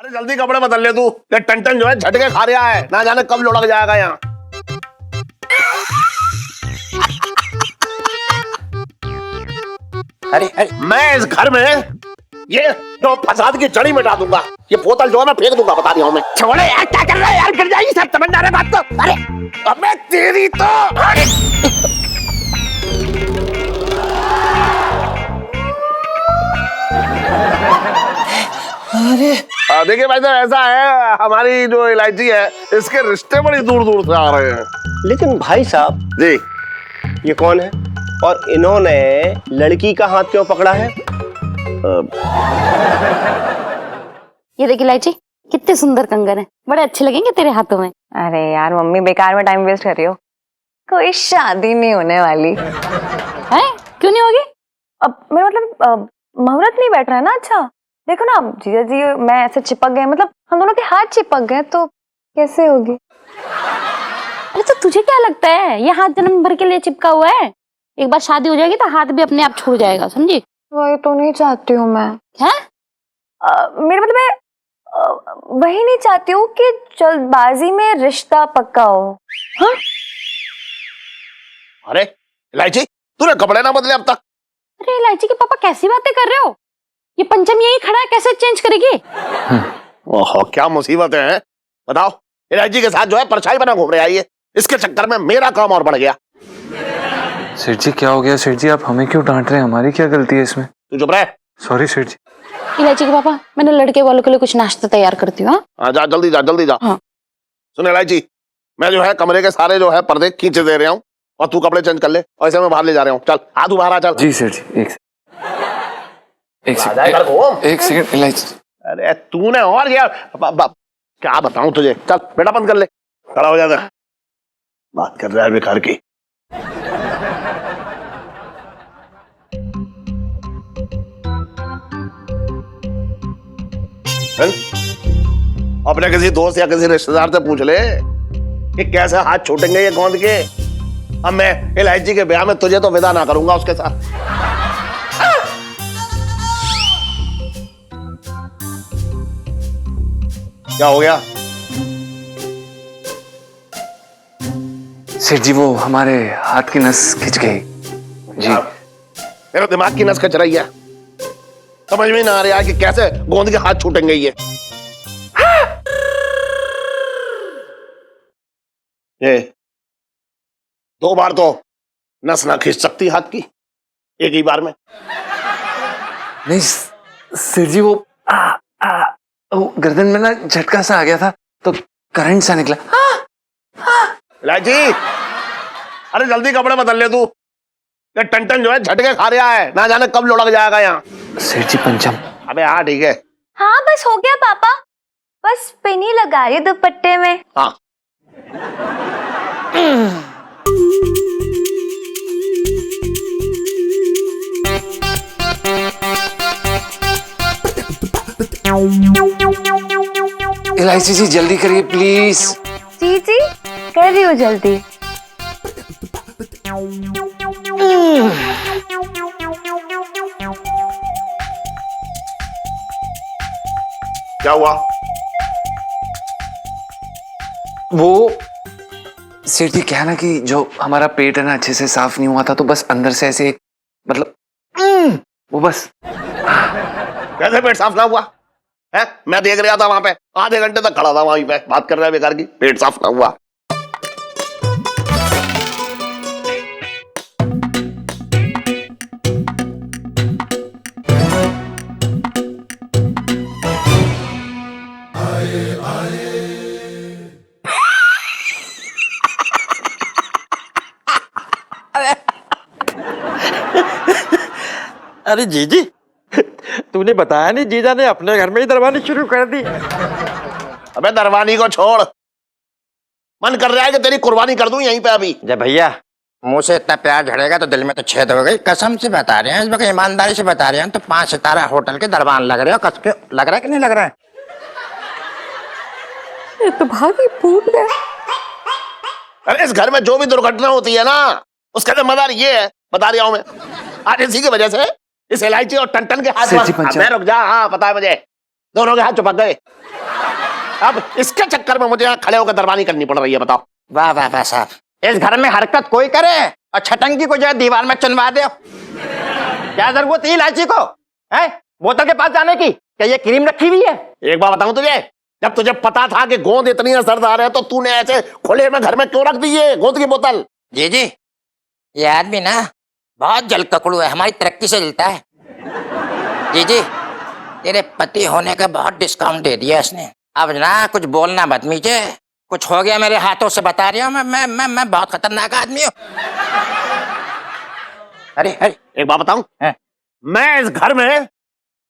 अरे जल्दी कपड़े बदल ले तू, ये टन जो है झटके खा रहा है, ना जाने कब लुढ़क जाएगा यहाँ। अरे मैं इस घर में ये जो फसाद की जड़ी मिटा दूंगा। ये बोतल जो है मैं फेंक दूंगा, बता रहा हूँ मैं। छोड़े यार, क्या कर रहा है यार, गिर जाएगी सब, समझ ना रहे बात को। अरे अबे तेरी तो देखिए भाई साहब, ऐसा है हमारी जो इलायची है इसके रिश्ते बड़ी दूर दूर से आ रहे हैं। लेकिन भाई साहब जी ये कौन है और इन्होंने लड़की का हाथ क्यों पकड़ा है? ये देख इलायची, कितने सुंदर कंगन है, बड़े अच्छे लगेंगे तेरे हाथों में। अरे यार मम्मी, बेकार में टाइम वेस्ट कर रही हो। कोई शादी नहीं होने वाली है? क्यों नहीं होगी? अब मेरा मतलब मुहूर्त नहीं बैठ रहा है ना। अच्छा देखो ना, जीजा जी मैं ऐसे चिपक गए, मतलब हम दोनों के हाथ चिपक गए, तो कैसे होगी? अरे तो तुझे क्या लगता है ये हाथ जन्म भर के लिए चिपका हुआ है? एक बार शादी हो जाएगी तो हाथ भी अपने आप छूट जाएगा, समझी? वही तो नहीं चाहती हूँ मैं। है? मेरा मतलब मैं वही नहीं चाहती हूँ कि जल्दबाजी में रिश्ता पक्का हो। हाँ? अरे इलायची, तूने कपड़े ना बदले अब तक। अरे इलायची के पापा कैसी बातें कर रहे हो? ये पंचम यही खड़ा है, कैसे चेंज करेगी? ओहो क्या मुसीबत है। बताओ, इलायची के साथ जो है परछाई बना घूम रहे आई है, इसके चक्कर में मेरा काम और बढ़ गया। सेठ जी क्या हो गया? सेठ जी आप हमें क्यों डांट रहे हैं? हमारी क्या गलती है इसमें? तू चुप रह। सॉरी सेठ जी। इलायची के पापा, मैंने लड़के वालों के लिए कुछ नाश्ता तैयार करती हूँ। हाँ जा, जल्दी जा जल्दी जा। हाँ। सुन इलायची, मैं जो है कमरे के सारे जो है पर्दे खींचे दे रहा हूँ और तू कपड़े चेंज कर ले, और ऐसे मैं बाहर ले जा रहा हूँ। चल आ तू बाहर आ, चल। जी सेठ जी, एक सेकंड इलायची। अरे तूने और क्या बताऊं तुझे। चल बेटा बंद कर ले, खड़ा हो जाता। बात कर रहा है बेकार की। अपने किसी दोस्त या किसी रिश्तेदार से पूछ ले कि कैसे हाथ छूटेंगे ये गोंद के। अब मैं इलायची के ब्याह में तुझे तो विदा ना करूंगा उसके साथ। क्या हो गया? सेठ जी वो हमारे हाथ की नस खिंच गई जी। मेरे दिमाग की नस खिंच रही है, समझ में ना आ रहा कि कैसे गोंद के हाथ छूटेंगे ये। ये 2 बार तो नस ना खींच सकती हाथ की एक ही बार में। नहीं सेठ जी वो गर्दन में ना झटका सा आ गया था तो करंट सा निकला। इलायची, अरे जल्दी कपड़े बदल ले तू, ये टन जो है झटके खा रहा है, ना जाने कब लुढ़क जाएगा यहाँ। सेठ जी पंचम। अबे हाँ ठीक है। हाँ बस हो गया पापा, बस पिन ही लगा रही दुपट्टे में। हाँ इलायची जी जल्दी करिए प्लीज। जी जी कर रही हूँ जल्दी। क्या हुआ? वो सेठ जी क्या है ना कि जो हमारा पेट है ना अच्छे से साफ नहीं हुआ था, तो बस अंदर से ऐसे मतलब वो बस। कैसे पेट साफ ना हुआ है? मैं देख रहा था वहां पे, आधे घंटे तक खड़ा था वहीं पे, बात कर रहा है बेकार की, पेट साफ ना हुआ। अरे जीजी, तूने बताया नहीं जीजा ने अपने घर में ही दरवानी शुरू कर दी। अबे दरवानी को छोड़, मन कर रहा है कि तेरी कुर्बानी कर दूं यहीं पे अभी। जब भैया मुंह से इतना प्यार झड़ेगा तो दिल में तो छेद हो गई। कसम से बता रहे हैं, इस वक्त ईमानदारी से बता रहे हैं, तो 5 सितारा होटल के दरबान लग रहे हो। कस के लग रहा है कि नहीं लग रहा है? ये तो भागी फूट गया। अरे इस घर में जो भी दुर्घटना होती है ना, उसका जिम्मेदार ये है, बता रहा हूं मैं। आज इसी की वजह से इस इलायची और टन के हाथ। सेठ जी पंचम। रुक जा, हाँ पता है मुझे, दोनों के हाथ चिपक गए। अब इसके चक्कर में मुझे यहाँ खड़े होकर दरबानी करनी पड़ रही है, बताओ। वाह वाह वाह साहब, इस घर में हरकत कोई करे और छटंकी को जो है दीवार में चुनवा दो। क्या जरूरत है इलायची को, है बोतल के पास जाने की? क्या ये क्रीम रखी हुई है? एक बात बताऊं तुझे, जब तुझे पता था कि गोंद इतनी असरदार है तो तूने ऐसे खुले में घर में क्यों रख दी ये गोंद की बोतल? जी जी, ये आदमी ना बहुत जल ककड़ू है, हमारी तरक्की से जलता है। जी जी, तेरे पति होने का बहुत डिस्काउंट दे दिया इसने। अब ना कुछ बोलना बदमीजे, कुछ हो गया मेरे हाथों से बता रही हूँ, मैं बहुत खतरनाक आदमी हूँ। अरे अरे एक बात बताऊं, हाँ। मैं इस घर में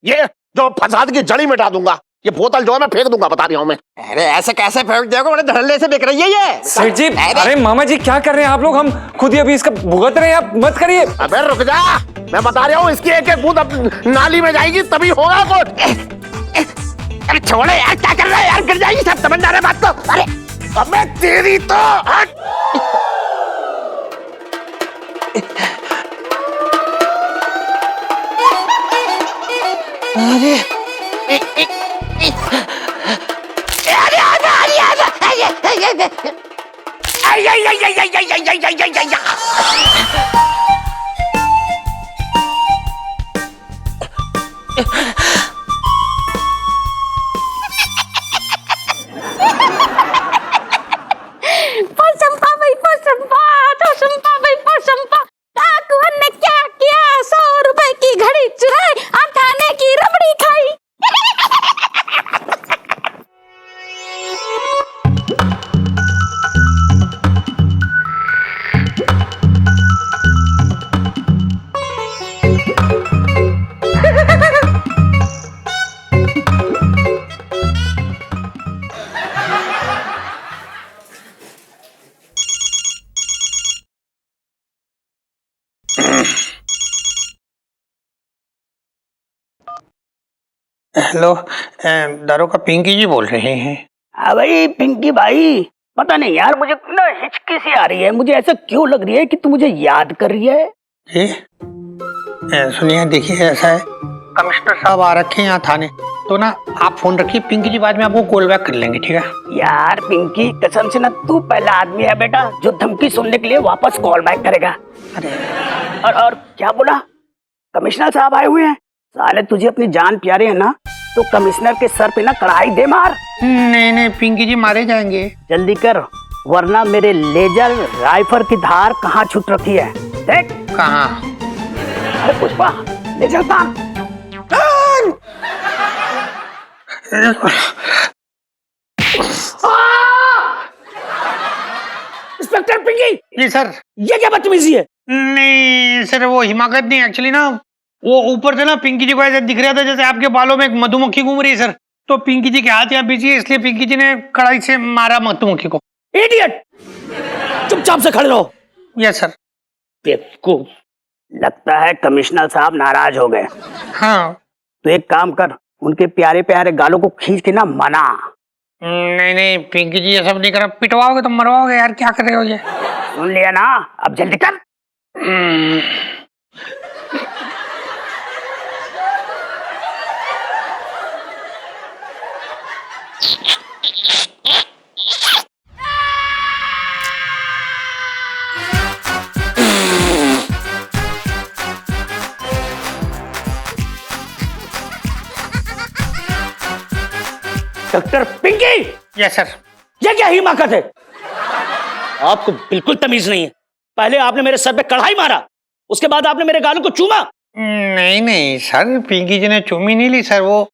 ये जो फसाद की जड़ी मिटा दूंगा, ये बोतल जो है मैं फेंक दूंगा, बता रही हूं मैं। अरे ऐसे कैसे फेंक दोगे, बड़े धड़ल्ले से बिक रही है ये। सेठ जी, अरे मामा जी क्या कर रहे हैं आप लोग? हम खुद ही अभी इसका भुगत रहे हैं, आप मत करिए। अबे रुक जा, मैं बता रहा हूँ, इसकी एक एक बूंद अब नाली में जाएगी तभी होगा कुछ। अरे छोड़ो यार, क्या कर रहे हो यार, गिर जाएगी सब, समझ आ रहे बात तो। अरे अबे तेरी तो हट। पोसंपा भाई पोसंपा, पोसंपा भाई पोसंपा। डाकुअन ने क्या किया? 100 रुपए की घड़ी चुराई, अठाने की रबड़ी खाई। हेलो, दारोगा पिंकी जी बोल रहे हैं? हाँ भाई पिंकी भाई, पता नहीं यार मुझे ना हिचकी सी आ रही है, मुझे ऐसा क्यों लग रही है कि तू मुझे याद कर रही है। जी सुनिए, देखिए ऐसा है, कमिश्नर साहब आ रखे हैं यहाँ थाने, तो ना आप फोन रखिए, पिंकी जी बाद में आपको कॉल बैक कर लेंगे, ठीक है? यार पिंकी कसम से ना, तू पहला आदमी है बेटा जो धमकी सुनने के लिए वापस कॉल बैक करेगा। अरे और क्या बोला? कमिश्नर साहब आए हुए हैं? साले तुझे अपनी जान प्यारे है ना, तो कमिश्नर के सर पे ना कढ़ाई दे मार। नहीं नहीं, पिंकी जी मारे जाएंगे। जल्दी कर, वरना मेरे लेजर राइफल की धार कहाँ छूट रखी है देख। कहाँ? अरे पुष्पा ले चलता। इंस्पेक्टर पिंकी। जी सर। ये क्या बदतमीजी है? नहीं सर, वो हिमाकत नहीं, एक्चुअली ना वो ऊपर से ना पिंकी जी को ऐसे दिख रहा था जैसे आपके बालों में एक मधुमक्खी घूम रही है सर, तो पिंकी जी के हाथ यहाँ बिजी है, इसलिए पिंकी जी ने कड़ाई से मारा मधुमक्खी को। इडियट, चुपचाप से खड़े रहो। Yes sir. बेवकूफ, लगता है कमिश्नर साहब नाराज हो गए। हाँ। तो एक काम कर, उनके प्यारे प्यारे गालों को खींच के ना मना। नहीं नहीं पिंकी जी, ये सब नहीं करा, पिटवाओगे तो मरवाओगे यार, क्या कर रहे हो ये? सुन लिया ना, अब जल्दी कर। डॉक्टर पिंकी। Yes sir. ये क्या हिमाकत है? आपको बिल्कुल तमीज नहीं है। पहले आपने मेरे सर पे कढ़ाई मारा, उसके बाद आपने मेरे गालों को चूमा। नहीं नहीं सर, पिंकी जी ने चूमी नहीं ली सर, वो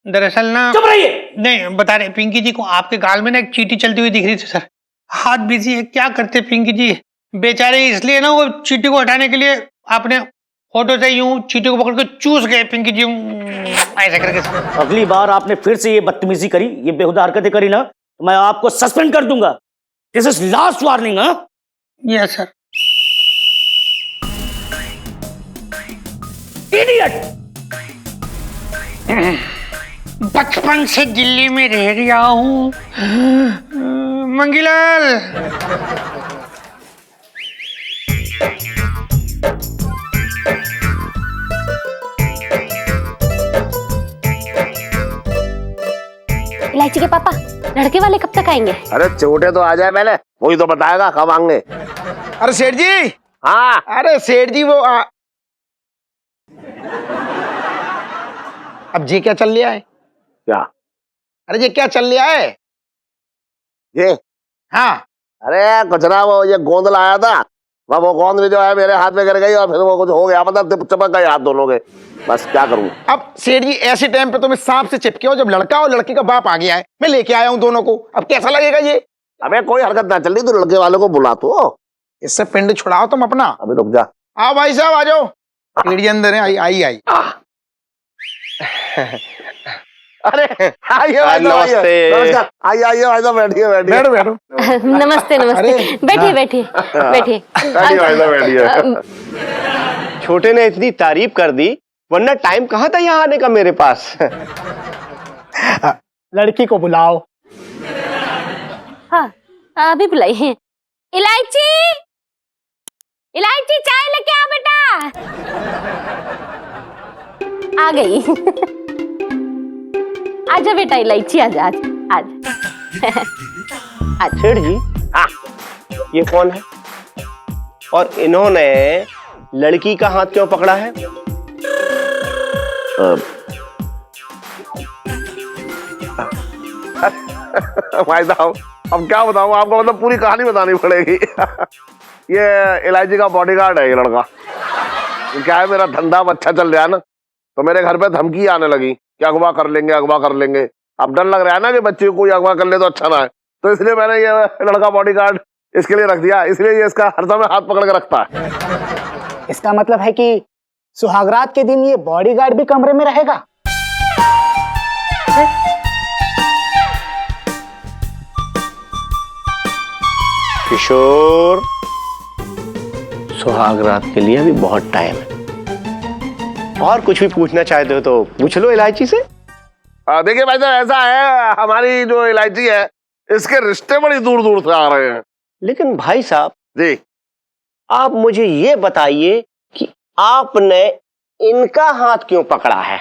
दरअसल ना। चुप रहिए। नहीं बता रहे, पिंकी जी को आपके गाल में ना एक चींटी चलती हुई दिख रही थी सर, हाथ बिजी है, क्या करते पिंकी जी बेचारे, इसलिए ना वो चींटी को हटाने के लिए आपने फोटो से यूं चींटी को पकड़ के चूस गए पिंकी जी ऐसे करके सर। अगली बार आपने फिर से ये बदतमीजी करी, ये बेहुदा हरकतें करी ना, तो मैं आपको सस्पेंड कर दूंगा। This is last warning. हाँ यस सर। इडियट। बचपन से दिल्ली में रह रहा हूँ मंगीलाल। इलायची के पापा, लड़के वाले कब तक आएंगे? अरे छोटे तो आ जाए पहले, वही तो बताएगा कब आएंगे। अरे सेठ जी, हाँ अरे सेठ जी वो अब जी क्या चल लिया है? क्या? अरे जी क्या चल लिया है? ये हाँ अरे कुछ ना, वो ये गोंद लाया था, वो गोंद भी जो है मेरे हाथ में गिर गई और फिर वो कुछ हो गया, मतलब चपक गए हाथ दोनों के। बस क्या करूं। अब सेठ जी ऐसे टाइम पे तो मैं सांप से चिपके हो, जब लड़का और लड़की का बाप आ गया है, मैं लेके आया हूँ दोनों को, अब कैसा लगेगा ये? अबे कोई हरकत ना चल रही तो लड़के वालों को बुला तो। इससे पिंड छुड़ाओ तुम अपना। अभी रुक जा। आओ भाई साहब आ जाओ, सेठ जी अंदर है। आई आई आई अरे आइए भाई साहब, आइए। नमस्ते। नमस्कार। आइए आइए भाई साहब, बैठिए बैठिए। बैठो बैठो। नमस्ते नमस्ते, अरे, बैठिए बैठिए बैठिए। बैठिए भाई साहब, बैठिए। छोटे ने इतनी तारीफ कर दी, वरना टाइम कहाँ था यहाँ आने का मेरे पास। लड़की को बुलाओ। हाँ अभी बुलाइए। इलायची, इलायची चाय लेके आ बेटा। आ गई। आजा बेटा इलायची, आजा आजा आजा। सेठ जी, हाँ ये कौन है और इन्होंने लड़की का हाथ क्यों पकड़ा है? भाई साहब अब क्या बताऊं आपको, मतलब पूरी कहानी बतानी पड़ेगी। ये इलायची का बॉडीगार्ड है ये लड़का। क्या है, मेरा धंधा अच्छा चल रहा है ना, तो मेरे घर पे धमकी आने लगी कि अगवा कर लेंगे, अगवा कर लेंगे। अब डर लग रहा है ना कि बच्चे को कोई अगवा कर ले तो अच्छा ना है, तो इसलिए मैंने ये लड़का बॉडीगार्ड इसके लिए रख दिया, इसलिए ये इसका हर समय हाथ पकड़ के रखता है। इसका मतलब है कि सुहागरात के दिन ये बॉडीगार्ड भी कमरे में रहेगा? किशोर, सुहागरात के लिए अभी बहुत टाइम है, और कुछ भी पूछना चाहते हो तो पूछ लो इलायची से। देखिए भाई साहब, ऐसा है हमारी जो इलायची है इसके रिश्ते बड़ी दूर दूर से आ रहे हैं। लेकिन भाई साहब जी, आप मुझे ये बताइए कि आपने इनका हाथ क्यों पकड़ा है?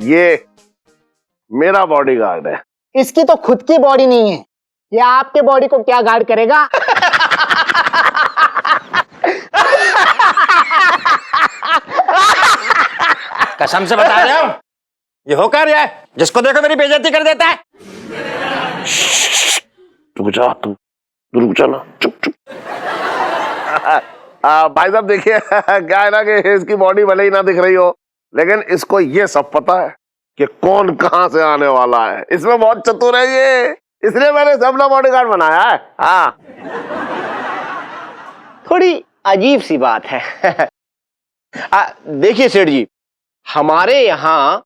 ये मेरा बॉडीगार्ड है। इसकी तो खुद की बॉडी नहीं है, ये आपके बॉडी को क्या गार्ड करेगा? कसम से बता रहे हो, ये हो क्या रहा है? जिसको देखो मेरी बेइज्जती कर देता है। रुक जा तू, रुक जा ना, चुप चुप। भाई साहब देखिए, क्या है ना कि इसकी बॉडी भले ही ना दिख रही हो, लेकिन इसको ये सब पता है कि कौन कहां से आने वाला है। इसमें बहुत चतुर है ये, इसलिए मैंने इसे अपना बॉडीगार्ड बनाया है। हाँ थोड़ी अजीब सी बात है। देखिए सेठ जी, हमारे यहाँ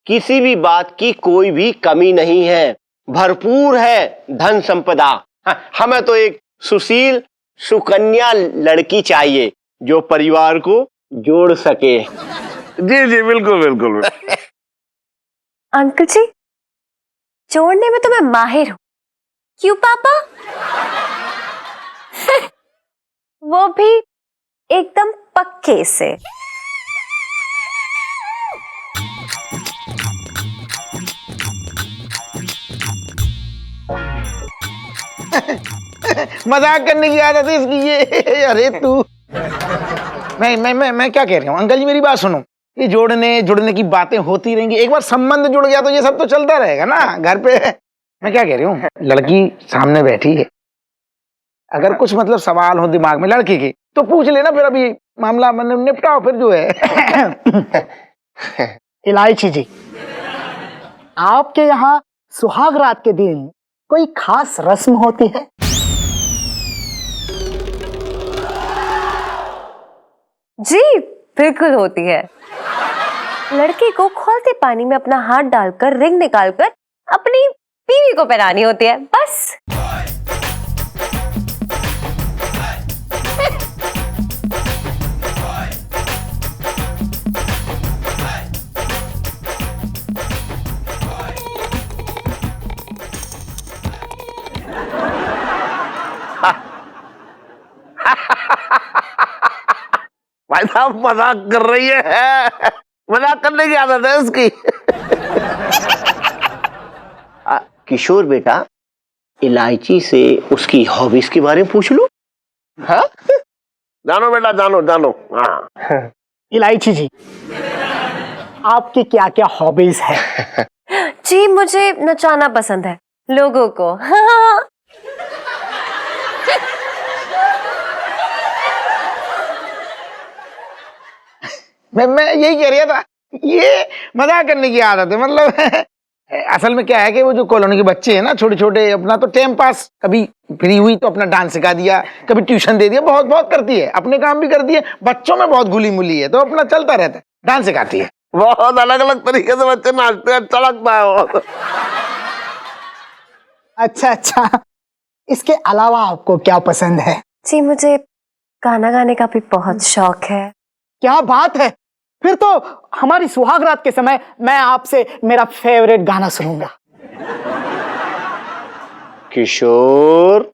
किसी भी बात की कोई भी कमी नहीं है, भरपूर है धन संपदा। हमें तो एक सुशील सुकन्या लड़की चाहिए जो परिवार को जोड़ सके। जी जी बिल्कुल बिल्कुल। अंकल जी, जोड़ने में तो मैं माहिर हूँ। क्यों पापा? वो भी एकदम पक्के से। मजाक करने की आदत है इसकी ये। अरे तू, मैं क्या कह रही हूँ अंकल जी, मेरी बात सुनो। ये जोड़ने जुड़ने की बातें होती रहेंगी, एक बार संबंध जुड़ गया तो ये सब तो चलता रहेगा ना घर पे। मैं क्या कह रही हूँ, लड़की सामने बैठी है, अगर कुछ मतलब सवाल हो दिमाग में लड़की के तो पूछ लेना, फिर अभी मामला निपटाओ फिर जो है। इलायची जी, आपके यहाँ सुहाग रात के दिन कोई खास रस्म होती है? जी बिल्कुल होती है। लड़की को खौलते पानी में अपना हाथ डालकर रिंग निकालकर अपनी बीवी को पहनानी होती है, बस। भाई साहब मजाक कर रही है, मजाक करने की आदत है उसकी। किशोर बेटा, इलायची से उसकी हॉबीज के बारे में पूछ लो। हाँ जानो बेटा, जानो जानो। हाँ इलायची जी, आपकी क्या क्या हॉबीज है? जी मुझे नचाना पसंद है लोगों को। हाँ। मैं यही कह रहा था, ये मजाक करने की आदत है। मतलब असल में क्या है कि वो जो कॉलोनी के बच्चे हैं ना, छोटे छोटे, अपना तो टाइम पास, कभी फ्री हुई तो अपना डांस सिखा दिया, कभी ट्यूशन दे दिया, बहुत बहुत करती है, अपने काम भी करती है, बच्चों में बहुत घुली मुली है, तो अपना चलता रहता है, डांस सिखाती है। बहुत अलग अलग तरीके से बच्चे नाचते हैं, अच्छा लगता है वो। अच्छा अच्छा, इसके अलावा आपको क्या पसंद है? जी मुझे गाना गाने का भी बहुत शौक है। क्या बात है, फिर तो हमारी सुहाग रात के समय मैं आपसे मेरा फेवरेट गाना सुनूंगा। किशोर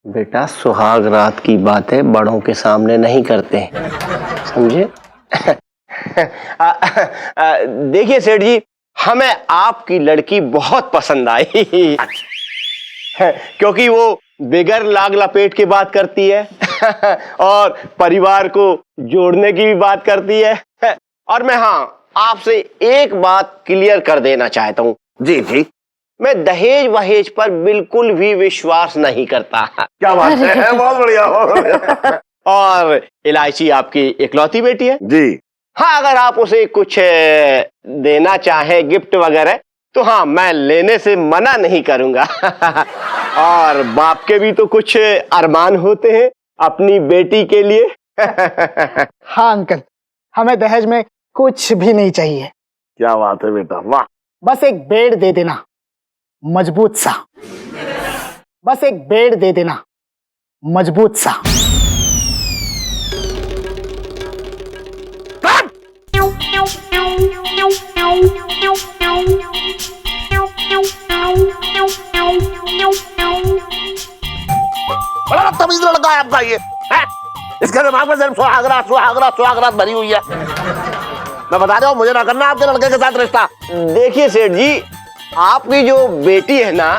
बेटा, सुहाग रात की बातें बड़ों के सामने नहीं करते, समझे? देखिए सेठ जी, हमें आपकी लड़की बहुत पसंद आई, क्योंकि वो बिगर लाग लपेट के बात करती है और परिवार को जोड़ने की भी बात करती है। और मैं आपसे एक बात क्लियर कर देना चाहता हूँ। जी जी, मैं दहेज वहेज पर बिल्कुल भी विश्वास नहीं करता। क्या बात है, बहुत बढ़िया, बहुत बढ़िया। और इलायची आपकी इकलौती बेटी है जी। हाँ, अगर आप उसे कुछ देना चाहें, गिफ्ट वगैरह, तो हाँ, मैं लेने से मना नहीं करूंगा। और बाप के भी तो कुछ अरमान होते हैं अपनी बेटी के लिए। हाँ अंकल, हमें दहेज में कुछ भी नहीं चाहिए, क्या बात है बेटा, वाह। बस एक बेड दे देना मजबूत सा, बस एक बेड दे देना मजबूत सा। बड़ा तमीज लड़का है आपका ये है? इसके दिमाग में सिर्फ सुहागरात सुहागरात सुहागरात भरी हुई है। मैं बता रहा हूँ, मुझे ना करना आपके लड़के के साथ रिश्ता। देखिए सेठ जी, आपकी जो बेटी है ना,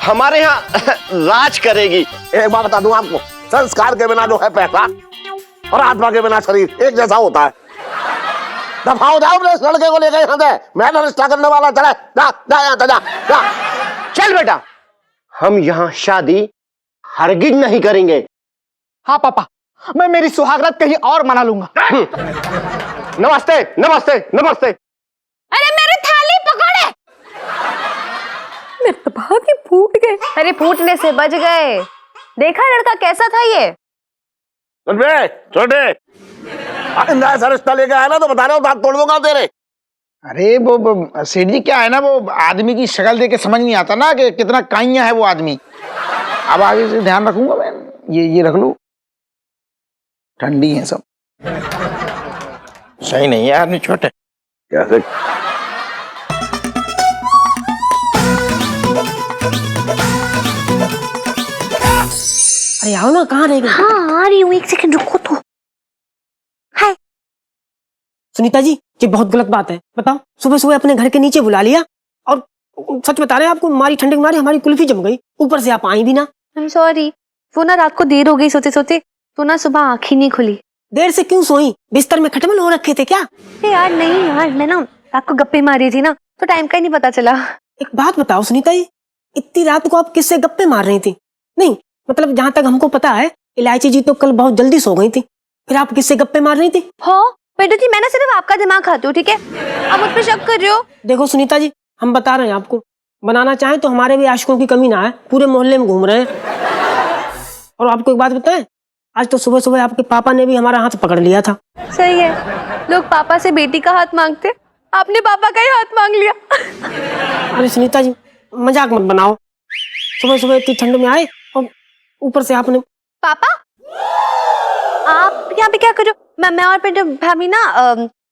हमारे यहाँ राज करेगी। एक बात बता दूं आपको, संस्कार के बिना जो है पैसा और आत्मा के बिना शरीर एक जैसा होता है। दफा हो जाओ अपने इस लड़के को लेकर यहाँ से, मैं ना रिश्ता करने वाला। चले जा जा यहाँ से, जा जा। चल बेटा, हम यहाँ शादी हरगिज नहीं करेंगे। हाँ पापा, मैं मेरी सुहागरात कहीं और मना लूंगा। नमस्ते नमस्ते नमस्ते। अरे मेरी थाली पकड़े। मेरे तो भाग्य फूट गए। अरे फूटने से बच गए। देखा लड़का कैसा था ये? सुन बे छोटे, आइंदा ऐसा रिश्ता लेके आया ना तो बता रहा हूँ दांत तोड़ दूंगा तेरे। अरे वो सेठ जी, क्या है ना, वो आदमी की शक्ल देख के समझ नहीं आता ना कि कितना काइया है वो आदमी। अब आगे से ध्यान रखूंगा मैं। ये रख लो, ठंडी है सब। सही नहीं है आदमी छोटे। कैसे? अरे आओ ना, कहाँ रह गए? हाँ आ रही हूँ, एक सेकंड रुको तो। हाय सुनीता जी, ये बहुत गलत बात है। बताओ, सुबह सुबह अपने घर के नीचे बुला लिया, और सच बता रहे हैं आपको, मारी ठंडी मारी हमारी कुल्फी जम गई, ऊपर से आप आई भी ना। आई एम सॉरी, वो ना रात को देर हो गई सोते सोते, तो ना सुबह आँख ही नहीं खुली। देर से क्यों सोई? बिस्तर में खटमल हो रखे थे क्या? अरे यार नहीं यार, मैं ना रात को गप्पे मारी थी ना, तो टाइम का ही नहीं पता चला। एक बात बताओ सुनीता जी, इतनी रात को आप किससे गप्पे मार रही थी? नहीं मतलब जहाँ तक हमको पता है, इलायची जी तो कल बहुत जल्दी सो गई थी, फिर आप किससे गप्पे मार रही थी? हाँ बेटू जी, मैं ना सिर्फ आपका दिमाग खाती हूँ, ठीक है? आप मुझ पे शक कर रहे हो। देखो सुनीता जी, हम बता रहे हैं आपको, बनाना चाहें तो हमारे भी आशिकों की कमी ना है, पूरे मोहल्ले में घूम रहे हैं। और आपको एक बात बताएं, आज तो सुबह सुबह आपके पापा ने भी हमारा हाथ पकड़ लिया था। सही है, लोग पापा से बेटी का हाथ मांगते, आपने पापा का ही हाथ मांग लिया। अरे सुनीता जी, मजाक मत बनाओ। सुबह सुबह इतनी ठंड में आए और ऊपर से आपने। पापा आप यहाँ पे क्या कर रहे हो? मैं और बेटा भाभी ना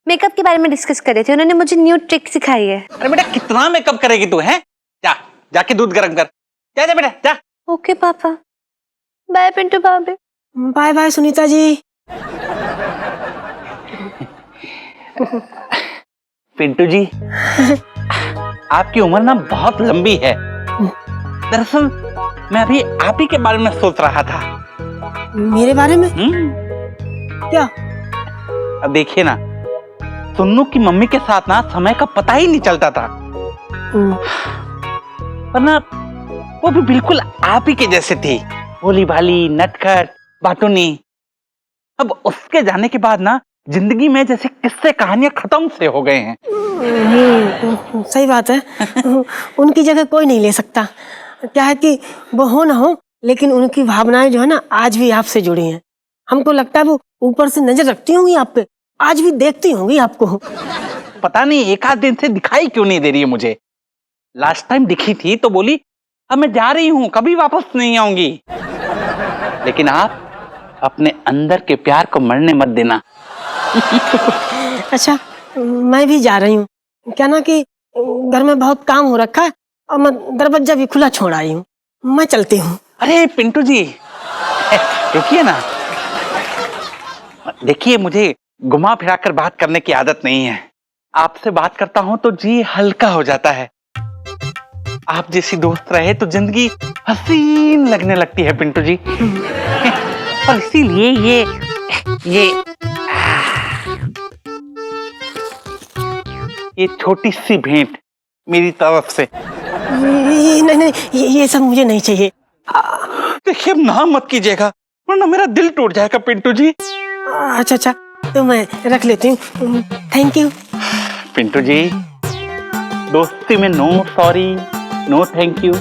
मेकअप के बारे में डिस्कस कर रहे थे, उन्होंने मुझे न्यू ट्रिक सिखाई है। अरे बेटा, कितना मेकअप करेगी तू? है जा, जाके दूध गर्म कर। जा जा बेटा जा। ओके पापा, बाय पिंटू भाभी। Bye bye Sunita ji. पिंटू जी, आपकी उम्र ना बहुत लंबी है। दरअसल मैं अभी आप ही के बारे में सोच रहा था। मेरे बारे में क्या? अब देखिए ना, सुन्नू की मम्मी के साथ ना समय का पता ही नहीं चलता था, पर ना वो भी बिल्कुल आप ही के जैसे थी, भोली भाली, नटखट, बाटुनी। अब उसके जाने के बाद ना जिंदगी में जैसे किस्से कहानियां खत्म से हो गए हैं। सही बात है। उनकी जगह कोई नहीं ले सकता। क्या है कि वो हो ना हो, लेकिन उनकी भावनाएं जो है ना आज भी आपसे जुड़ी हैं। हमको लगता है वो ऊपर से नजर रखती होंगी आप पे, आज भी देखती होंगी आपको। पता नहीं एक आध दिन से दिखाई क्यों नहीं दे रही है मुझे। लास्ट टाइम दिखी थी तो बोली अब मैं जा रही हूं, कभी वापस नहीं आऊंगी। लेकिन आप अपने अंदर के प्यार को मरने मत देना। अच्छा, मैं भी जा रही हूँ। क्या ना कि घर में बहुत काम हो रखा है और मैं दरवाजा भी खुला छोड़ आई हूँ। मैं चलती हूँ। अरे पिंटू जी, रुकिए ना। देखिए, मुझे घुमा फिरा कर बात करने की आदत नहीं है। आपसे बात करता हूं तो जी हल्का हो जाता है। आप जैसी दोस्त रहे तो जिंदगी हसीन लगने लगती है पिंटू जी। और इसीलिए ये छोटी सी भेंट मेरी तरफ से। नहीं, ये सब मुझे नहीं चाहिए। देखिए, अब ना मत कीजिएगा वरना मेरा दिल टूट जाएगा पिंटू जी। अच्छा, तो मैं रख लेती हूँ। Thank you. पिंटू जी, दोस्ती में no sorry, no thank you.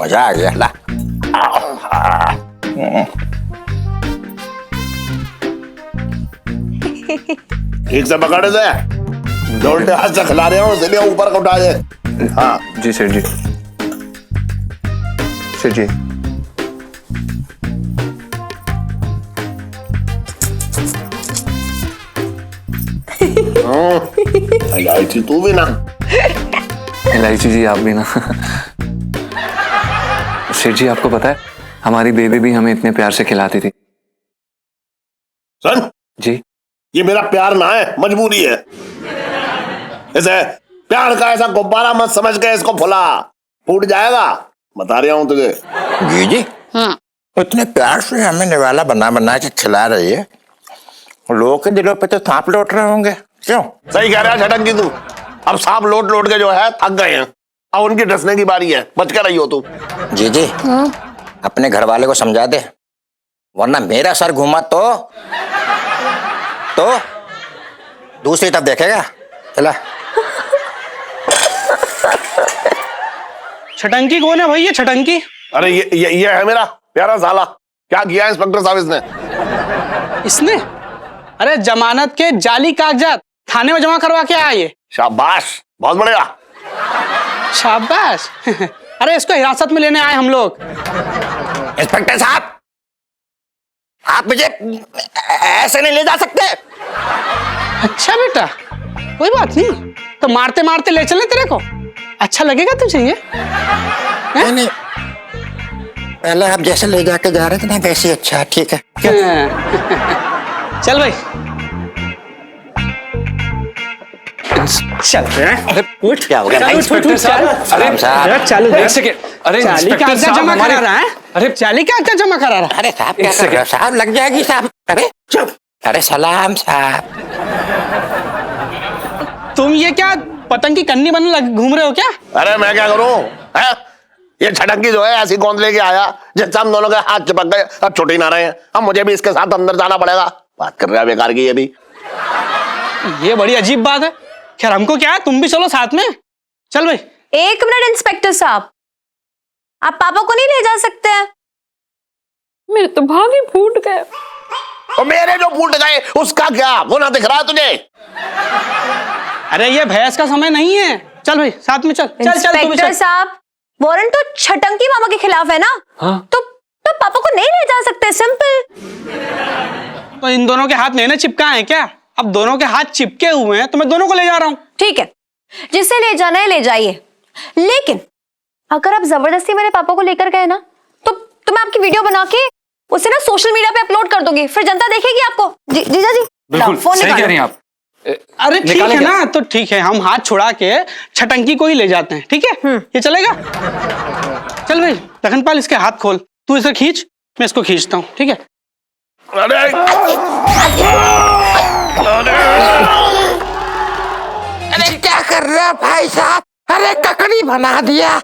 मजा आ गया ला। ठीक से पकड़ दे, जो उल्टे हाथ से खिला रहे हो इसलिए ऊपर को उठा दे। हाँ जी सेठ जी। सेठ जी, इलायची तू भी ना। इलायची जी आप भी ना। सेठ जी, आपको पता है हमारी बेबी भी हमें इतने प्यार से खिलाती थी। सुन जी, ये मेरा प्यार ना है, मजबूरी है। इसे प्यार का ऐसा गुब्बारा मत समझ के इसको फुला, फूट जाएगा। बता रहा हूं तुझे। जी जी, इतने प्यार से हमें निवाला बना बना के खिला रही है, लोगों के दिलों पे तो सांप लौट रहे होंगे। क्यों? सही कह रहा है छटंकी तू। अब सांप लौट लौट के जो है थक गए हैं, अब उनकी डसने की बारी है। बच कर रही हो तू। जी जी, अपने घर वाले को समझा दे, वरना मेरा सर घूमा तो दूसरी तरफ देखेगा। चला। छटंकी कौन है भैया? छटंकी? अरे ये है मेरा प्यारा साला। क्या किया है इंस्पेक्टर साहब इसने? इसने? अरे जमानत के जाली कागजात थाने में जमा करवा के आया ये। शाबाश, बहुत बढ़िया। शाबाश। अरे इसको हिरासत में लेने आए हम लोग। इंस्पेक्टर साहब, आप मुझे ऐसे नहीं ले जा सकते। अच्छा बेटा, कोई बात नहीं, तो मारते मारते ले चले तेरे को। अच्छा लगेगा तुझे ये? नहीं, पहले आप जैसे ले जाके जा रहे थे ना वैसे ही अच्छा। ठीक है, चल भाई चल। अरे उठ, क्या हो गया भाई? इंस्पेक्टर साहब, अरे साहब, चालू एक सेकेंड। अरे चाली इंस्पेक्टर कागजात साहब, जमा हमारे- करा रहा है। अरे चाली कागजात जमा करा रहा है। अरे साहब क्या कर रहे हो? साहब लग जाएगी साहब। अरे चुप। अरे सलाम साहब। तुम ये क्या पतंग की कन्नी बनने घूम रहे हो क्या? अरे मैं क्या करूं? है? ये छटंकी जो है ऐसी गोंद लेके आया जिससे हम दोनों के हाथ चिपक गए, अब छुट्टी ना रहे हैं। अब मुझे भी इसके साथ अंदर जाना पड़ेगा। बात कर रहा है बेकार की ये भी। ये बड़ी अजीब बात है। खैर हमको क्या है, तुम भी चलो साथ में। चल भाई। एक मिनट इंस्पेक्टर साहब, आप पापा को नहीं ले जा सकते हैं? मेरे तो भाग ही फूट गए। और मेरे जो फूट गए उसका क्या? वो ना दिख रहा है तुझे? अरे ये भैंस का समय नहीं है। चल भाई साथ में चल। चल चल तू भी इंस्पेक्टर चल। साहब, वारंट तो छटंकी मामा के खिलाफ है ना? हाँ। तो पापा को नहीं ले जा सकते, सिंपल। तो इन दोनों के हाथ नहीं ना चिपका है क्या? अब दोनों के हाथ चिपके हुए हैं तो मैं दोनों को ले जा रहा हूँ। ठीक है, जिसे ले जाना है ले जाइए, लेकिन अगर आप जबरदस्ती मेरे पापा को लेकर गए ना तो मैं आपकी वीडियो बना के उसे ना सोशल मीडिया पे अपलोड कर दूंगी, फिर जनता देखेगी आपको। जीजा जी बिल्कुल फोन सही कह निकालो। रही हैं आप। अरे ठीक निकालें है क्या? ना, तो ठीक है, हम हाथ छुड़ा के छटंकी को ही ले जाते हैं, ठीक है? ये चलेगा? चल भाई लखनपाल, इसके हाथ खोल, तू इसे खींच, मैं इसको खींचता हूँ, ठीक है? अरे क्या कर रहे हो भाई साहब? अरे ककड़ी बना दिया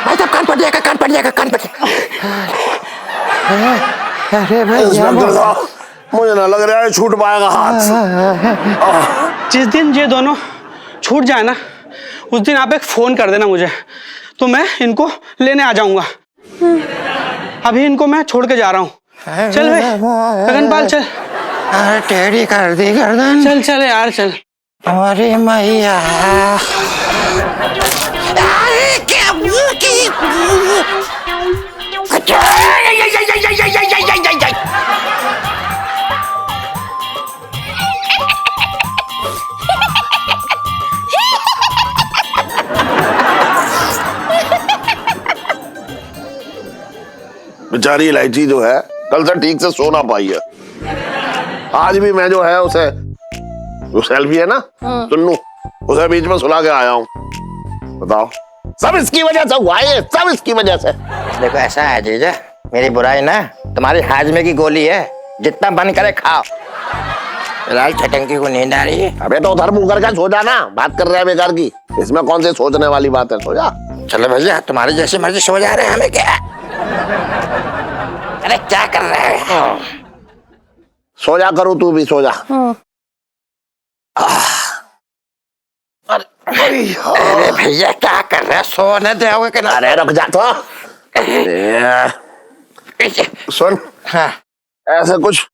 भाई साहब, कान पड़ जाएगा, कान पड़ जाएगा, कान पड़ जाएगा। अरे भैया मुझे ना लग रहा है छूट पाएगा हाथ। जिस दिन ये दोनों छूट जाए ना, उस दिन आप एक फोन कर देना मुझे, तो मैं इनको लेने आ जाऊंगा। अभी इनको मैं छोड़ के जा रहा हूँ। चल भाई लखनपाल चल। अरे टेढ़ी कर दी गर्दन। चल चल यार चल। अरे मैया, अरे क्या मुंह की बेचारी इलायची जो है कल से ठीक से सो ना पाई है। आज भी मैं जो है उसे, जो सेल्फी है ना चुन्नू, उसे बीच में सुला के आया हूँ। बताओ, सब इसकी वजह से हुआ है, सब इसकी वजह से। देखो ऐसा है जीजा, मेरी बुराई ना तुम्हारी हाजमे की गोली है, जितना मन करे खाओ। फिलहाल छटंकी को नींद आ रही है। अबे तो उधर मुंह करके सो जा ना, बात कर रहे हैं बेकार की, इसमें कौन सी सोचने वाली बात है, सो जा। चलो भैया, तुम्हारी जैसी मर्जी सो जा रहे हैं, हमें क्या? अरे क्या कर रहे हैं? सो जा, करूँ तू भी सो जा। अरे भैया क्या कर रहे हैं, सोने दोगे कि ना? अरे रुक जा तो। सुन, हाँ। ऐसे कुछ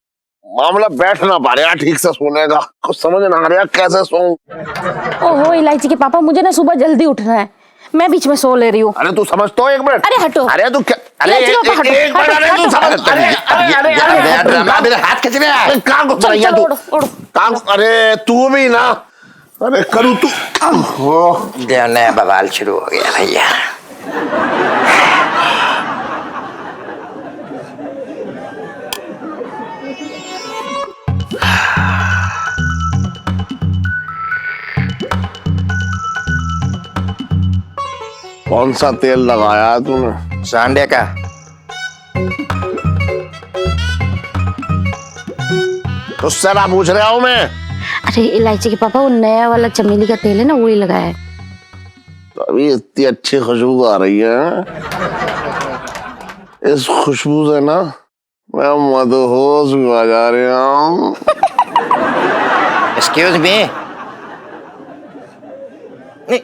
मामला बैठ ना पा रहा ठीक से सोने का, कुछ समझ ना आ रहा कैसे सोऊं। ओहो इलायची के पापा, मुझे ना सुबह जल्दी उठना है, मैं बीच में सो ले रही हूँ। अरे तू समझ तो एक मिनट। अरे हटो। अरे तू क्या, अरे इलायची के पापा, हटो, एक मिनट, अरे तू समझ, अरे मेरे हाथ खींच रहे हैं। कहाँ घुस रही है तू? कहाँ? अरे तू भी ना, अरे करूँ तू। नया बवाल शुरू हो गया भैया। कौन सा तेल लगाया तूने? सांडे का। उससे ना पूछ रहा हूँ मैं। अरे इलायची के पापा, वो नया वाला चमेली का तेल है ना, वही लगाया है। अभी इतनी अच्छी खुशबू आ रही है, इस खुशबू से ना मैं मदहोश हुआ जा रहा हूँ। एक्सक्यूज मी, नहीं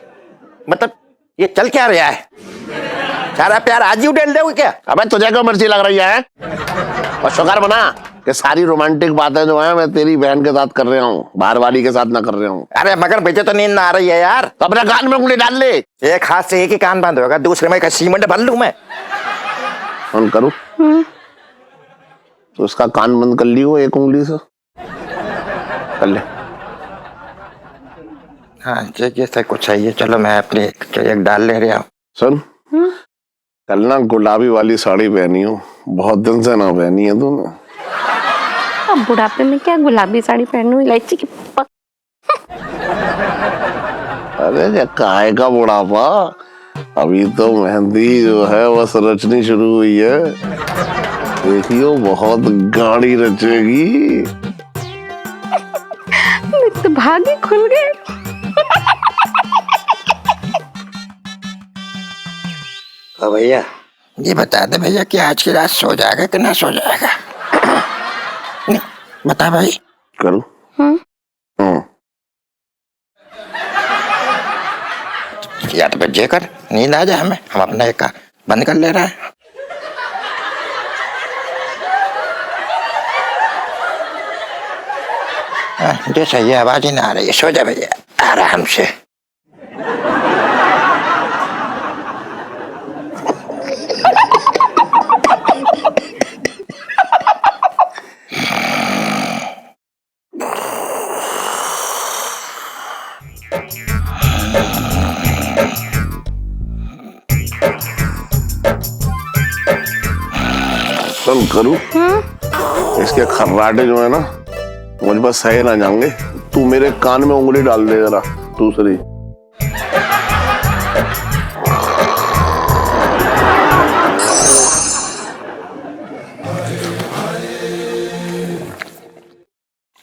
मतलब ये चल क्या रहा है? सारा प्यार आज ही उड़ेल दोगे क्या? अबे तुझे क्यों मिर्ची लग रही है? और शुक्र बना कि सारी रोमांटिक बातें जो है मैं तेरी बहन के साथ कर रहा हूँ, बाहर वाली के साथ ना कर रहा हूँ। अरे मगर मुझे तो नींद ना आ रही है यार। तो अपने कान में उंगली डाल ले। एक हाथ से एक ही कान बंद होगा, दूसरे में सीमेंट भर लूं मैं। फोन करूँ तो उसका कान बंद कर लियो एक उंगली से, कर ले। हाँ जैसे कुछ चाहिए, चलो मैं अपनी एक डाल ले रहा हूँ। सुन, कल ना गुलाबी वाली साड़ी पहनी हूँ, बहुत दिन से ना पहनी है तूने। अब बुढ़ापे में क्या गुलाबी साड़ी पहनूं इलायची के पापा? अरे क्या काय का बुढ़ापा, अभी तो मेहंदी जो है बस रचनी शुरू हुई है, देखियो बहुत गाड़ी रचेगी। तो भागे खुल गए। तो भैया ये बता दे भैया कि आज की रात सो जाएगा कि ना सो जाएगा? नहीं बता भाई। करूं? या तो बच्चे कर, नींद आ जाए हमें, हम अपना एक बंद कर ले रहे हैं। जो सही है, आवाज ही ना आ रही है, सो जा भैया आराम से। पसंद करूं, इसके खर्राटे जो है ना मुझ पर सहे ना जाएंगे। तू मेरे कान में उंगली डाल दे जरा दूसरी।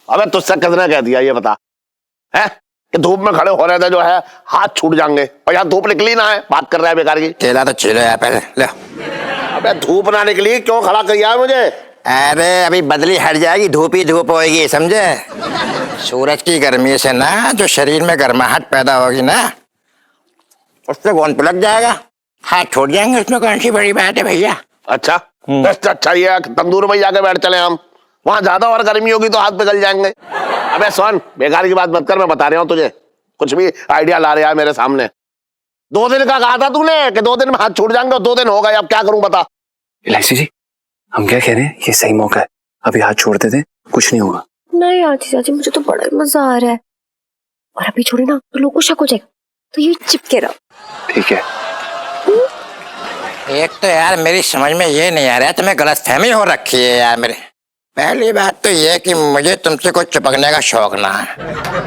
अबे तुझसे किसने कह दिया ये बता है कि धूप में खड़े हो रहे थे जो है हाथ छूट जाएंगे, और यहाँ धूप निकली ना है, बात कर रहा है बेकार की। केला तो छीलो यार पहले ले। अबे धूप ना निकली क्यों खड़ा किया है मुझे? अरे अभी बदली हट जाएगी, धूप ही धूप होगी, समझे? सूरज की गर्मी से ना जो शरीर में गर्माहट पैदा होगी ना, उससे कौन लग जाएगा, हाथ छोड़ जाएंगे, उसमें कौन सी बड़ी बात है भैया। अच्छा अच्छा ये तंदूर में जाके बैठ चले हम, वहां ज्यादा और गर्मी होगी तो हाथ पिघल जाएंगे। अबे सुन, बेकार की बात मत कर, मैं बता रहा हूँ तुझे, कुछ भी आइडिया ला रहा है मेरे सामने। 2 दिन का कहा था तूने कि 2 दिन में हाथ छूट जाएंगे, और 2 दिन हो गए, अब क्या करूं बता। इलायची जी, हम क्या कह रहे हैं, ये सही मौका है, अभी हाथ छोड़ देते, कुछ नहीं होगा। नहीं आती चाची, मुझे तो बड़ा मजा आ रहा है, और अभी छोड़ी ना तो लोगों को शक हो जाएगा, तो ये चिपके रहो। ठीक है। एक तो यार मेरी समझ में ये नहीं आ रहा है, तुम्हें गलतफहमी हो रखी है यार मेरे। पहली बात तो ये कि मुझे तुमसे कोई चिपकने का शौक ना है,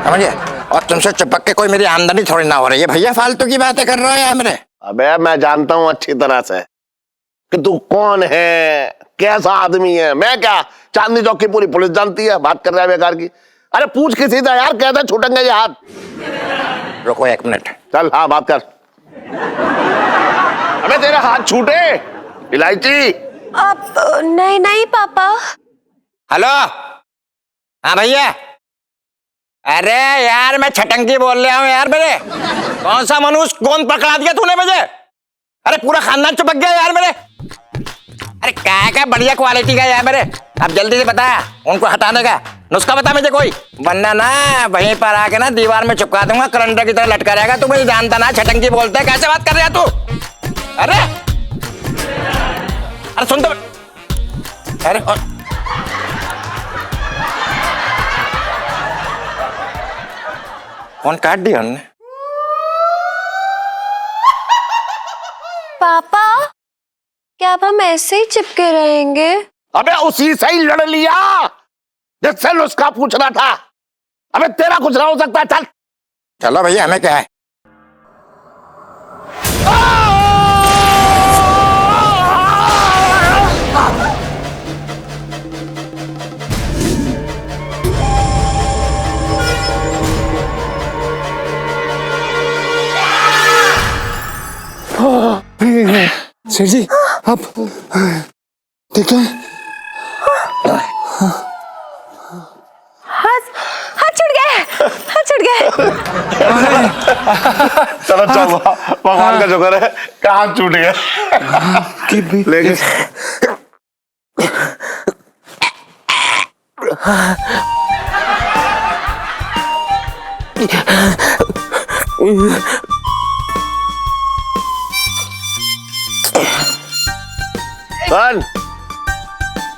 समझे? और तुमसे चिपक के कोई मेरी आमदनी थोड़ी ना हो रही है भैया, फालतू की बातें कर रहे हो यार मेरे। अबे मैं जानता हूँ अच्छी तरह से कि तू कौन है, कैसा आदमी है। मैं क्या, चांदनी चौक की पूरी पुलिस जानती है, बात कर रहा है बेकार की। अरे पूछ किसी से यार, कहता छूटेंगे ये हाथ। रुको 1 मिनट। चल हाँ बात कर। अबे तेरे हाथ छूटे इलायची। अब नहीं नहीं पापा। हेलो, हाँ भैया। अरे यार मैं छटंकी बोल रहा हूँ यार मेरे। कौन सा मनुष्य, कौन पकड़ा दिया तूने मुझे? अरे पूरा खानदान चिपक गया यार मेरे। अरे क्या बढ़िया क्वालिटी का यार मेरे। अब जल्दी से बता, उनको हटाने का नुस्खा बता मुझे कोई, वरना ना वहीं पर आके ना दीवार में चिपका दूंगा, करंट की तरह लटका रहेगा। तू मुझे जानता ना, छटंकी बोलते है, कैसे बात कर रहा तू? अरे अरे सुन तो, अरे फोन काट दिया उन्होंने। पापा क्या अब हम ऐसे ही चिपके रहेंगे? अबे उसी से ही लड़ लिया जिससे नुस्खा पूछना था। अबे तेरा कुछ ना हो सकता, चल। चलो भैया, हमें क्या है। सेठ जी आप देख लो। हाथ छूट गए, हाथ छूट गए। चलो चल, भगवान का शुक्र है कि हाथ छूट गया। लेकिन सन,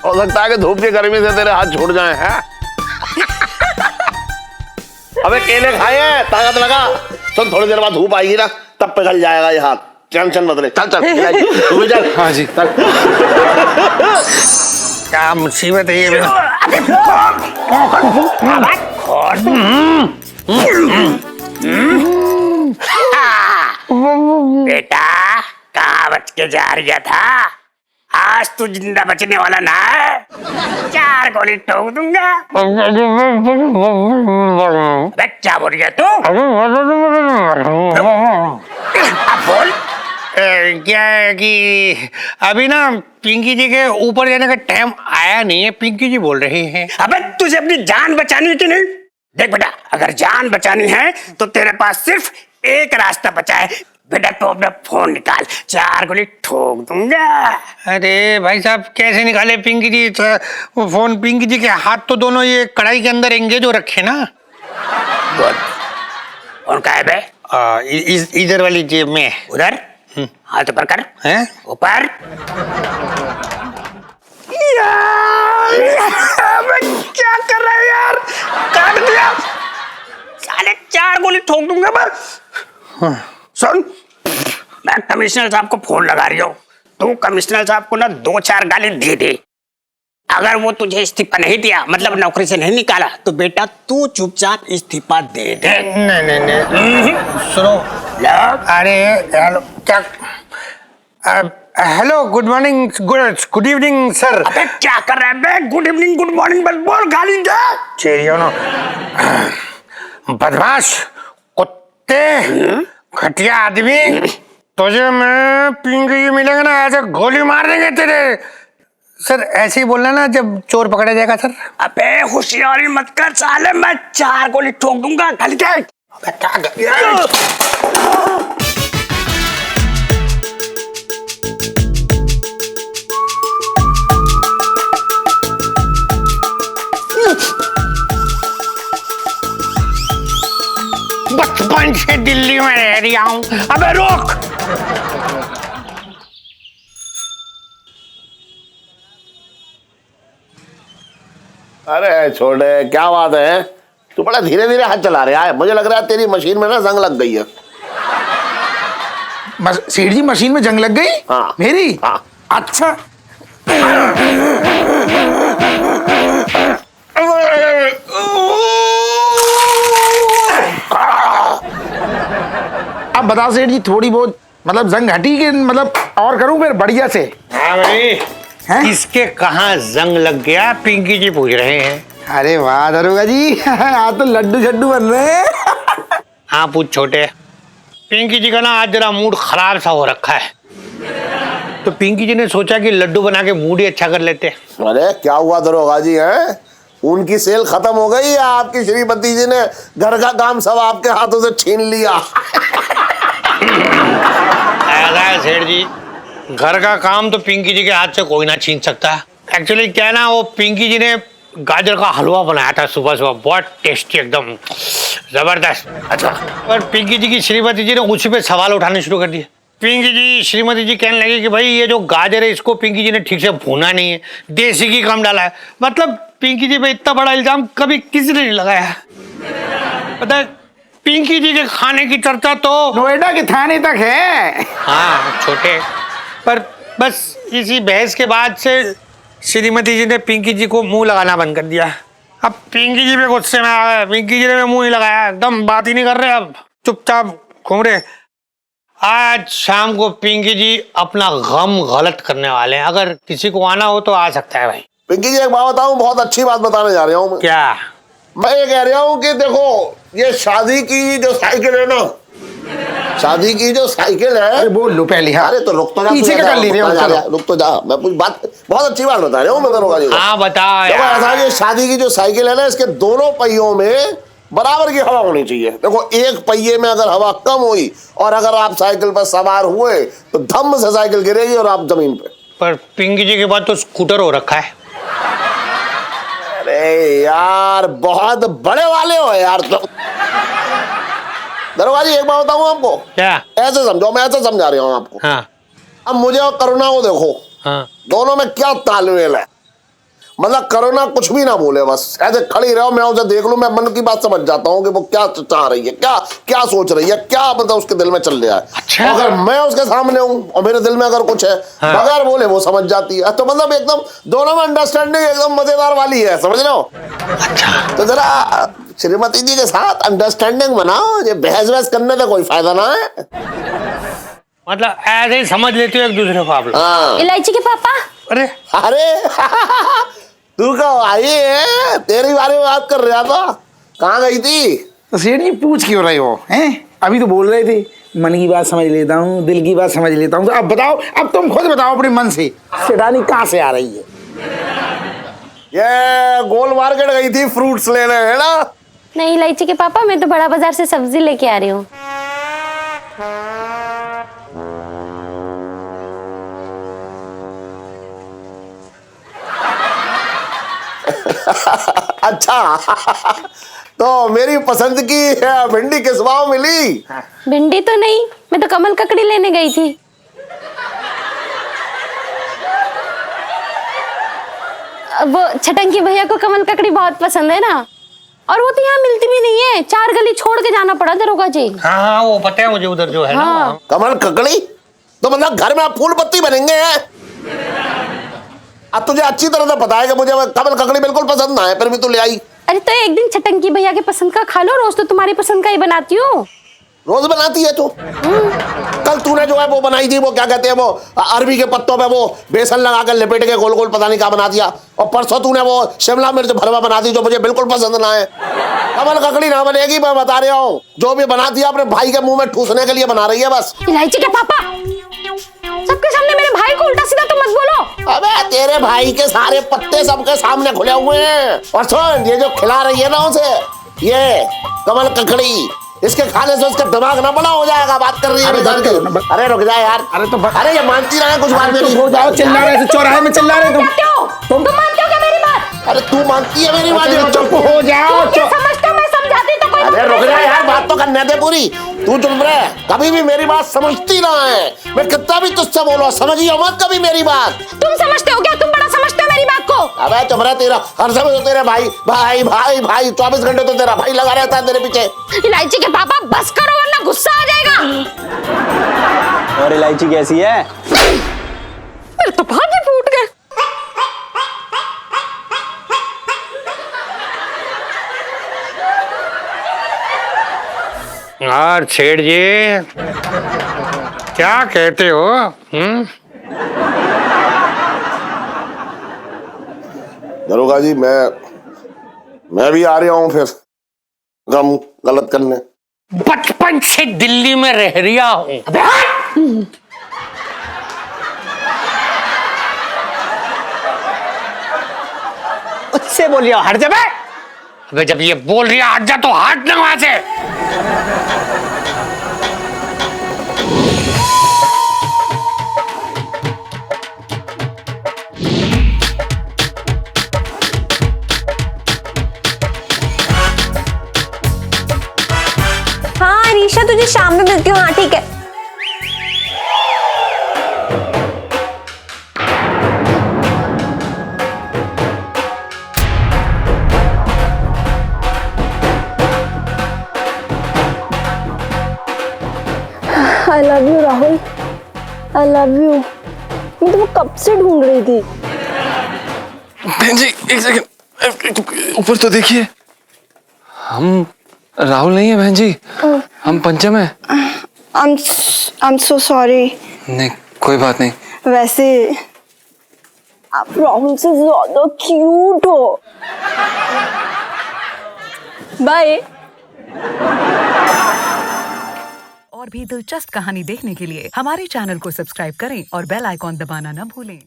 हो सकता है कि धूप की गर्मी से तेरे हाथ छूट जाए हैं। अबे केले खाए हैं, ताकत लगा। सुन, थोड़ी देर बाद धूप आएगी ना, तब पिघल जाएगा ये हाथ, टेंशन मत ले। चल चल तू भी चल। हाँ जी चल। क्या मुसीबत है ये? बेटा कहाँ बच के जा रहा था? आज तू जिंदा बचने वाला ना है, 4 गोली ठोक दूंगा। क्या बोल रहा तू? अब बोल। क्या है कि अभी ना पिंकी जी के ऊपर जाने का टाइम आया नहीं है, पिंकी जी बोल रही हैं। अबे तुझे अपनी जान बचानी है कि नहीं? देख बेटा, अगर जान बचानी है तो तेरे पास सिर्फ एक रास्ता बचा है। बेटा तो अपना फोन निकाल, 4 गोली ठोक दूंगा। अरे भाई साहब, कैसे निकाले पिंकी जी वो फोन? पिंकी जी के हाथ तो दोनों ये कढ़ाई के अंदर एंगेज हो रखे ना। फोन कहाँ है बे? इधर वाली जेब में। उधर हाथ ऊपर कर। हैं? ऊपर। क्या कर रहा है यार? काट दिया साले, 4 गोली ठोक दूंगा मैं। सुन, मैं कमिश्नर साहब को फोन लगा रही हूँ, तू कमिश्नर साहब को ना 2-4 गाली दे दे। अगर वो तुझे इस्तीफा नहीं दिया, मतलब नौकरी से नहीं निकाला, तो बेटा तू चुपचाप इस्तीफा दे दे। नहीं सुनो। अरे हेलो, क्या hello, good morning, good evening sir. अबे क्या कर रहा है बे? गुड इवनिंग गुड मॉर्निंग बस बोल, गाली दे। चेरियो नो, बदमाश कुत्ते, घटिया आदमी, तुझे मैं पिंगी मिलेगा ना, ऐसे गोली मार देंगे तेरे। सर ऐसे ही बोलना ना जब चोर पकड़ा जाएगा सर। अबे होशियारी मत कर साले, मैं 4 गोली ठोक दूंगा, गाली दे। अबे क्या कर रहा है? बचपन से दिल्ली में रह रहा हूँ। अबे रोक। अरे छोटे, क्या बात है, तू बड़ा धीरे धीरे हाथ चला रहा है। मुझे लग रहा है तेरी मशीन में ना जंग लग गई है। सेठ जी मशीन में जंग लग गई? हाँ। मेरी? हाँ। अच्छा। अब बताओ सेठ जी, थोड़ी बहुत मतलब जंग हटी कि मतलब और करूं फिर बढ़िया से? हाँ भाई, हैं? किसके कहाँ जंग लग गया पिंकी जी पूछ रहे हैं। अरे वाह दरोगा जी, आज तो लड्डू छड्डू बन रहे हैं। हाँ पूछ छोटे। पिंकी जी का ना आज जरा मूड खराब सा हो रखा है, तो पिंकी जी ने सोचा कि लड्डू बना के मूड ही अच्छा कर लेते। अरे क्या हुआ दरोगा जी, है उनकी सेल खत्म हो गई या आपकी श्रीमती जी ने घर का काम सब आपके हाथों से छीन लिया? ऐसा है सेठ जी, घर का काम तो पिंकी जी के हाथ से कोई ना छीन सकता। एक्चुअली क्या है ना, वो पिंकी जी ने गाजर का हलवा बनाया था सुबह सुबह, बहुत टेस्टी, एकदम जबरदस्त। अच्छा, और पिंकी जी की श्रीमती जी ने उसी पे सवाल उठाने शुरू कर दिए। पिंकी जी श्रीमती जी कहने लगी कि भाई ये जो गाजर है इसको पिंकी जी ने ठीक से भूना नहीं है, देसी घी कम डाला है। मतलब पिंकी जी पे इतना बड़ा इल्जाम कभी किसी ने नहीं लगाया। पता है, पिंकी जी के खाने की चर्चा तो नोएडा के थाने तक है। हाँ छोटे, पर बस इसी बहस के बाद से श्रीमती जी ने पिंकी जी को मुंह लगाना बंद कर दिया। अब पिंकी जी पे गुस्से में आ गए, पिंकी जी ने मुंह नहीं लगाया, एकदम बात ही नहीं कर रहे, अब चुपचाप घूम रहे। आज शाम को पिंकी जी अपना गम गलत करने वाले हैं, अगर किसी को आना हो तो आ सकता है भाई। पिंकी जी एक बात बताऊं, बहुत अच्छी बात बताने जा रहा हूं मैं। क्या? मैं ये कह रहा हूं कि देखो, ये शादी की जो साइकिल है ना, शादी की जो साइकिल है। अरे बोल लो पहले। हाँ, अरे तो रुक तो जा, पीछे का कर ले रहे हो, चलो। रुक तो जा, मैं कुछ बात, बहुत अच्छी बात बता रहा हूँ मैं दरोगा जी को। हाँ बताओ देखो यार। ऐसा है, ये शादी की जो साइकिल है ना, इसके दोनों पहियों में बराबर की हवा होनी चाहिए। देखो एक पहिए में अगर हवा कम हुई और अगर आप साइकिल पर सवार हुए तो धम्म से साइकिल गिरेगी और आप जमीन पे। पर पिंकी जी के बाद तो स्कूटर हो रखा है। अरे यार बहुत बड़े वाले हो यार तुम। दरोगा जी एक बात बताऊं आपको। क्या? ऐसे समझो, मैं ऐसे समझा रहा हूँ आपको। हाँ अब मुझे और करुणा को देखो, हाँ, दोनों में क्या तालमेल है। मतलब करुणा कुछ भी ना बोले, बस ऐसे खड़ी रहो, मैं उसे देख लूं, मैं मन की बात समझ जाता हूँ कि वो क्या चाह रही है, क्या क्या सोच रही है, क्या मतलब उसके दिल में चल रहा है। अच्छा। अगर मैं उसके सामने हूँ और मेरे दिल में अगर कुछ है, हाँ। बगैर बोले वो समझ जाती है। तो मतलब एकदम दोनों में अंडरस्टैंडिंग एकदम मजेदार वाली है, समझ रहे हो? अच्छा। तो जरा श्रीमती जी के साथ अंडरस्टैंडिंग बनाओ, ये बहस वहस करने का कोई फायदा ना है। मतलब ऐसे ही समझ लेते हो एक दूसरे को आप लोग। हाँ। इलायची के पापा। अरे अरे तू कब आई है? तेरे बारे में बात कर रहा था, कहाँ गई थी? तो सेठ जी पूछ क्यों रहे हो? हैं अभी तो बोल रहे थे मन की बात समझ लेता हूँ, दिल की बात समझ लेता हूँ। तो अब बताओ, अब तुम खुद बताओ अपने मन से, सेठानी कहाँ से आ रही है? ये गोल मार्केट गई थी फ्रूट्स लेने, है ना? नहीं इलायची के पापा, मैं तो बड़ा बाजार से सब्जी लेके आ रही हूँ। अच्छा तो मेरी पसंद की भिंडी किस भाव मिली? भिंडी तो नहीं, मैं तो कमल ककड़ी लेने गई थी। वो छटंकी भैया को कमल ककड़ी बहुत पसंद है ना, और वो तो यहाँ मिलती भी नहीं है, 4 गली छोड़ के जाना पड़ा दरोगा जी। हाँ हाँ वो पता है मुझे, उधर जो है हाँ। ना। कमल ककड़ी तो मतलब घर में आप फूल पत्ती बनेंगे हैं? अब तुझे अच्छी तरह से पता है कि मुझे कमल ककड़ी बिल्कुल पसंद ना है, फिर भी तू ले आई। अरे तो एक दिन छटंकी भैया के पसंद का खा लो, रोज तो तुम्हारी पसंद का ही बनाती हूँ। रोज बनाती है तू? कल तूने जो है वो बनाई थी, वो क्या कहते हैं वो अरबी के पत्तों पे वो बेसन लगा कर लिपेट के गोल गोल पता नहीं क्या बना दिया। और परसों तूने वो शिमला मिर्च भरवा बना दी जो मुझे बिल्कुल पसंद ना है। कमल ककड़ी ना बनेगी, मैं बता रहा हूँ। जो भी बना दिया अपने भाई के मुंह में ठूसने के लिए बना रही है बस। इलायची के पापा, सबके सामने मेरे भाई को उल्टा सीधा तो मत बोलो। अबे तेरे भाई के सारे पत्ते सबके सामने खुले हुए हैं। और सुन, ये जो खिला रही है ना उसे, ये कमल ककड़ी, इसके खाने से उसका दिमाग ना बड़ा हो जाएगा। बात कर रही है अरे रुक जा यार। अरे ये मानती रहा है कुछ बात मेरी। हो जाओ, चिल्ला रहे थे चौराहे में, चिल्ला रहे तुम मानते हो क्या मेरी बात? अरे तू मानती है मेरी बात? चुप हो जाओ। क्या समझते हो मैं समझाती तो कोई। अरे रुक जा यार, बात तो करने दे पूरी। तू चुप रहे, कभी भी मेरी बात समझती ना है। मैं कितना भी तुझसे बोलो, समझियो मत कभी मेरी बात। तुम समझते हो क्या? तुम बड़ा समझते हो मेरी बात को। अबे चुप रहे, तेरा हर समय तो तेरे भाई भाई भाई भाई 24 घंटे तो तेरा भाई लगा रहता है तेरे पीछे। इलायची के पापा बस करो वरना गुस्सा आ जाएगा। और इलायची कैसी है? मेरे तो भागे फूट गए। और सेठ जी क्या कहते हो? दरोगा जी, मैं भी आ रहा हूँ फिर गम गलत करने। बचपन से दिल्ली में रह रिया हूँ। उससे बोलियो हट जा बे। अबे जब ये बोल रही है हट जा तो हट ना वहां से। हाँ रीशा, तुझे शाम में मिलती हूँ। हाँ ठीक है। I love you Rahul, I love you. मैं तो कब से ढूंढ रही थी। बहन जी एक सेकंड, ऊपर तो देखिए। हम राहुल नहीं है बहन जी, हम पंचम है। I'm so sorry। नहीं कोई बात नहीं। वैसे आप राहुल से ज्यादा क्यूट हो। बाय। और भी दिलचस्प कहानी देखने के लिए हमारे चैनल को सब्सक्राइब करें और बेल आइकॉन दबाना न भूलें।